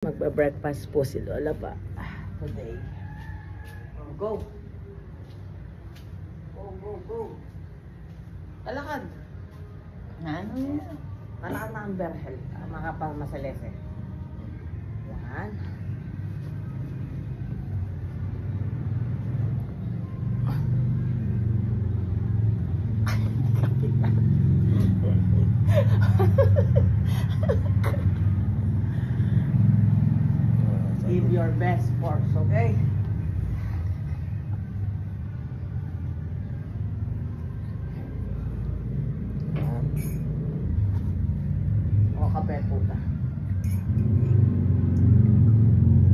Magba-breakfast po si Lola pa today. Oh, go! Go! Talakad! Ano yan? Talakad na ang berhel. Mga pamasalese. Yan. Give your best force, okay? O, kape po ka.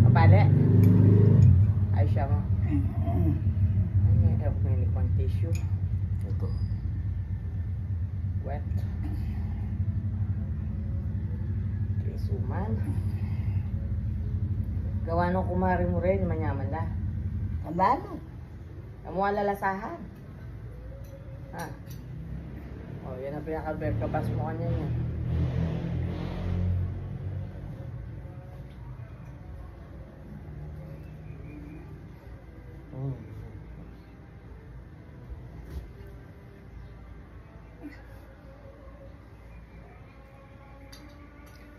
Kapali? Ay siya mo. Ano yung help mo yung pang tissue? Ito. Wet. Okay, suman. Gawa nung kumari mo rin, manyaman na. Kabalo. Namuha lalasahan. Ha? O, yan ang pinaka-breakfast mo kanya niya.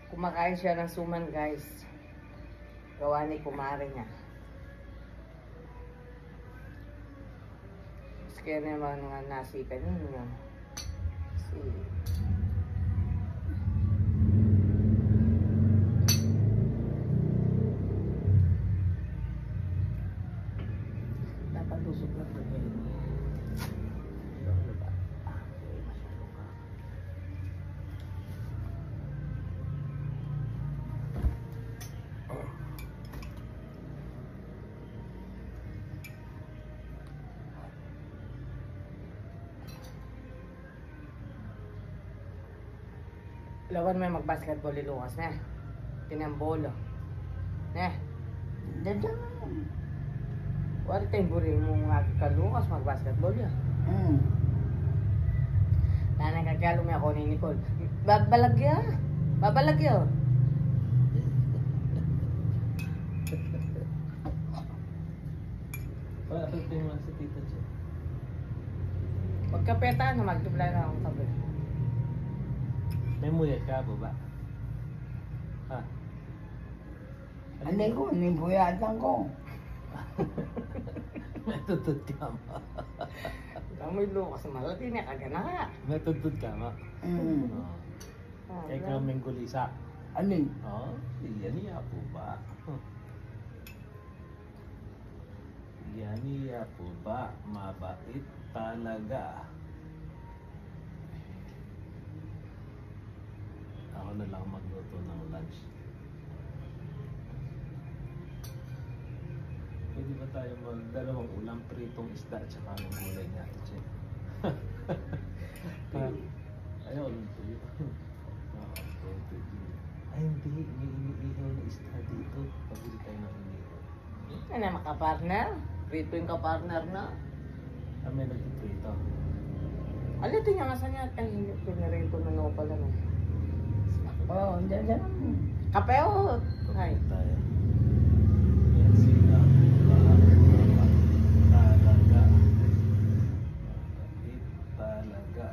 Kumakain siya ng suman, guys. Gawa ni kumare niya. Kaya naman nga nasipan ninyo. See. Dapat tusok lang ito ngayon. Lawan may mag-basketball ni Lucas, ne? Tinambolo. Ne? Dito na. Wala tayong buri mo nga ka Lucas mag-basketball yan. Tanang kagalo may ako ni Nicole. Babalagya. Babalagya. Bakit tingin sa tita siya? Pagkapeta na magtubla na akong tabi. May muyat ka po ba? Ha? Ano ko, nibuyatan ko. May tutod ka ma. Kamoy Lucas, malati niya kagana ka. May tutod ka ma. Kaya kaming gulisa. Alin? Oo, iyan niya po ba? Iyan niya po ba? Mabait talaga. Ako na lang magluto ng lunch. Pwede ba tayo magdalawang ulam, pritong isda at saka ng gulay natin siya? Ayaw, luto yun. Ay hindi, may iniihaw na isda dito. Pabili tayo ng iniihaw. Ano makapartner? Rito yung kapartner na. Ah, may nagtiprito. Alito niya nga sa niya. Ay, hindi ko na rin ito na pala no. Oo, dyan. Kape o? Ay. Tayo. Yan sila. Talaga. Mabait talaga.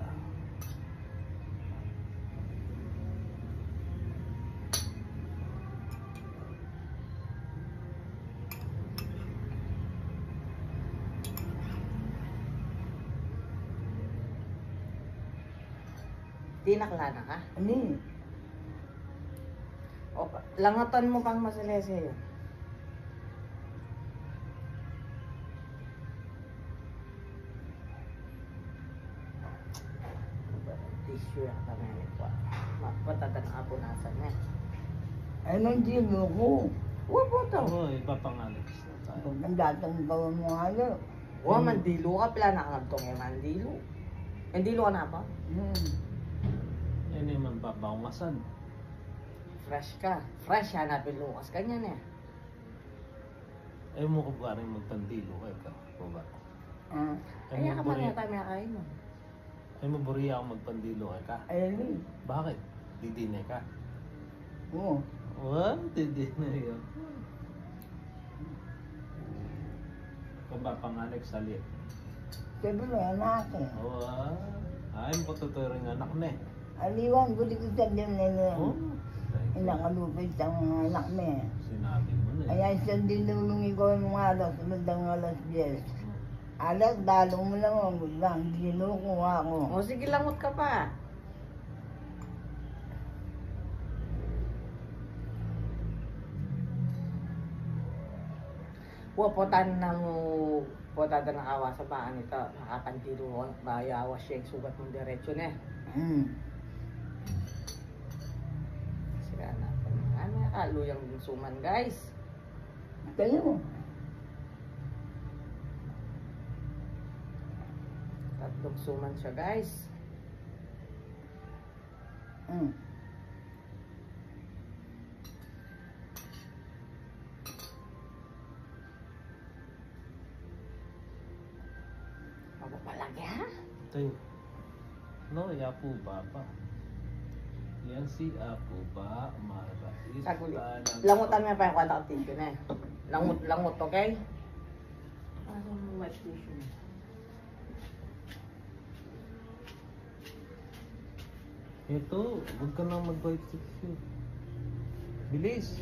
Di naklana ka? Alin? O, langatan mo pang masalese yun. Tissue yung kami ko. Matatan ang apunasan niya. Anong dilo ko? Huwag po ito. Oo, ipapangalit na tayo. Pag nandatang gawa mo ano? Huwag mandilo ka. Pila na ka itong mandilo. Mandilo ka na pa? Yan naman babawasan. Fresh ka. Fresh hanapin Lucas. Ganyan eh. Ayaw mo ko ba rin magpandilo kayo ka? O ba? Kaya ka man yata may akain mo. Ay maburiya ako magpandilo ka. Alin? Bakit? Didine ka? Oo. Oo. What? Hindi na yun. Ikaw ba pangalan salit? Siyempre, anak eh. Oo ay mo tuturing anak na eh. Aliwan ko dito sa dyan na Oh, inakalupit ang anak mo eh. sinabi mo na eh. Kaya isang dinulungi ko yung mga alas, magandang alas 10. Alas, dalo mo lang ang lang, ginukuha ko. O sige, langot ka pa. Puputan na mo, puputan ng awa sa paan ito. Nakapantiro, bayawa siya yung sugat mong diretsyo na eh. Sira natin. Ano yung kaluyang suman, guys? Kayo mo. Tatlong suman siya, guys. Magpapalagi, ha? Tayo. No, Apo Baba. Yan si Apo Ba, Marais. Saguli. Langutan mo pa yung kwanta tissue na eh. Langot, okay? Ano yung wet tissue na? Ito, huwag ka nang mag-white tissue. Bilis!